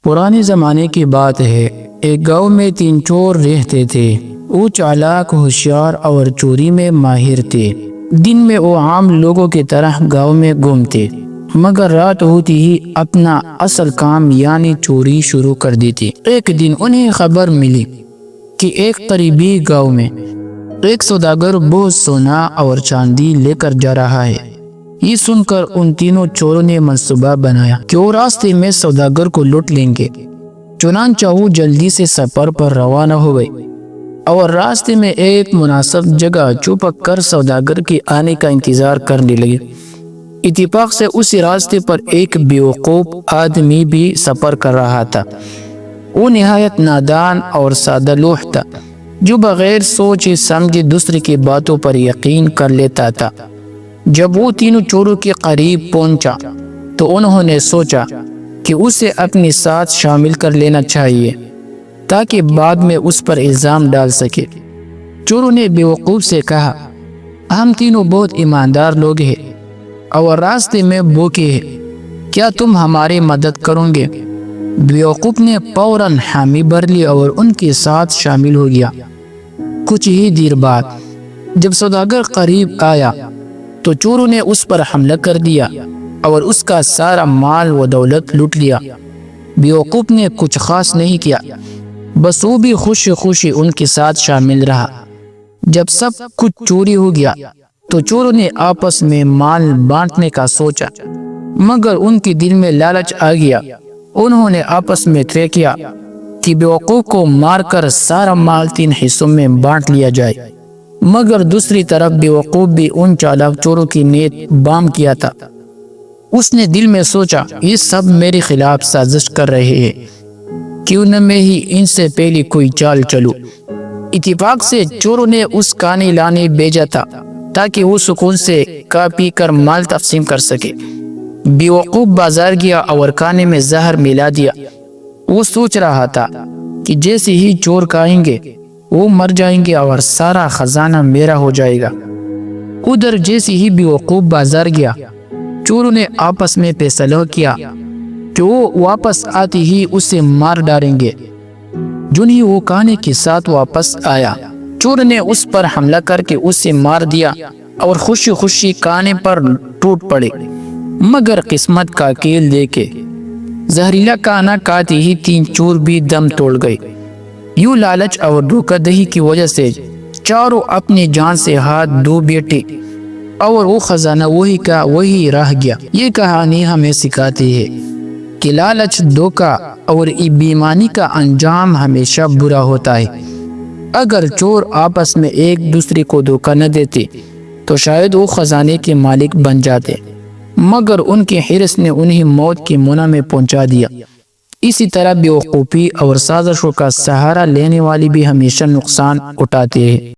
پرانے زمانے کی بات ہے، ایک گاؤں میں 3 چور رہتے تھے۔ وہ چالاک، ہوشیار اور چوری میں ماہر تھے۔ دن میں وہ عام لوگوں کی طرح گاؤں میں گھومتے، مگر رات ہوتی ہی اپنا اصل کام یعنی چوری شروع کر دیتے۔ ایک دن انہیں خبر ملی کہ ایک قریبی گاؤں میں ایک سوداگر بہت سونا اور چاندی لے کر جا رہا ہے۔ یہ سن کر ان تینوں چوروں نے منصوبہ بنایا کہ وہ راستے میں سوداگر کو لوٹ لیں گے۔ چنانچہ وہ جلدی سے سفر پر روانہ ہو گئے اور راستے میں ایک مناسب جگہ چھپک کر سوداگر کے آنے کا انتظار کرنے لگے۔ اتفاق سے اسی راستے پر ایک بیوقوف آدمی بھی سفر کر رہا تھا۔ وہ نہایت نادان اور سادہ لوح تھا، جو بغیر سوچے سمجھے دوسرے کی باتوں پر یقین کر لیتا تھا۔ جب وہ تینوں چوروں کے قریب پہنچا تو انہوں نے سوچا کہ اسے اپنے ساتھ شامل کر لینا چاہیے تاکہ بعد میں اس پر الزام ڈال سکے۔ چوروں نے بیوقوف سے کہا، ہم تینوں بہت ایماندار لوگ ہیں اور راستے میں بھوکے ہیں، کیا تم ہماری مدد کرو گے؟ بیوقوف نے فوراً حامی بھر لی اور ان کے ساتھ شامل ہو گیا۔ کچھ ہی دیر بعد جب سوداگر قریب آیا تو چوروں نے اس پر حملہ کر دیا اور اس کا سارا مال و دولت لوٹ لیا۔ بیوقوف نے کچھ خاص نہیں کیا، بس وہ بھی خوشی خوشی ان کے ساتھ شامل رہا۔ جب سب کچھ چوری ہو گیا تو چوروں نے آپس میں مال بانٹنے کا سوچا، مگر ان کے دل میں لالچ آ گیا۔ انہوں نے آپس میں طے کیا کہ بیوقوف کو مار کر سارا مال 3 حصوں میں بانٹ لیا جائے، مگر دوسری طرف بیوقوف بھی ان چالاک چوروں کی نیت بام کیا تھا۔ اس نے دل میں سوچا، یہ سب میرے خلاف سازش کر رہے ہیں، کیوں نہ میں ہی ان سے پہلے کوئی چال چلوں۔ اتفاق سے چوروں نے اس کانے لانے بھیجا تھا تاکہ وہ سکون سے کھا پی کر مال تقسیم کر سکے۔ بیوقوف بازار گیا اور کانے میں زہر ملا دیا۔ وہ سوچ رہا تھا کہ جیسے ہی چور کھائیں گے وہ مر جائیں گے اور سارا خزانہ میرا ہو جائے گا۔ ادھر جیسے ہی بیوقوف بازار گیا، چوروں نے آپس میں فیصلہ کیا کہ وہ واپس آتے ہی اسے مار ڈالیں گے۔ جن ہی وہ کانے کے ساتھ واپس آیا، چور نے اس پر حملہ کر کے اسے مار دیا اور خوشی خوشی کانے پر ٹوٹ پڑے۔ مگر قسمت کا کھیل دیکھے، زہریلا کانا کھاتے ہی 3 چور بھی دم توڑ گئے۔ یوں لالچ اور دھوکہ دہی کی وجہ سے چاروں اپنی جان سے ہاتھ دھو بیٹھے اور وہ خزانہ وہی کا وہی رہ گیا۔ یہ کہانی ہمیں سکھاتی ہے کہ لالچ، دھوکہ اور بے ایمانی کا انجام ہمیشہ برا ہوتا ہے۔ اگر چور آپس میں ایک دوسرے کو دھوکہ نہ دیتے تو شاید وہ خزانے کے مالک بن جاتے، مگر ان کے حرص نے انہیں موت کے منہ میں پہنچا دیا۔ اسی طرح بیوقوفی اور سازشوں کا سہارا لینے والے بھی ہمیشہ نقصان اٹھاتے ہیں۔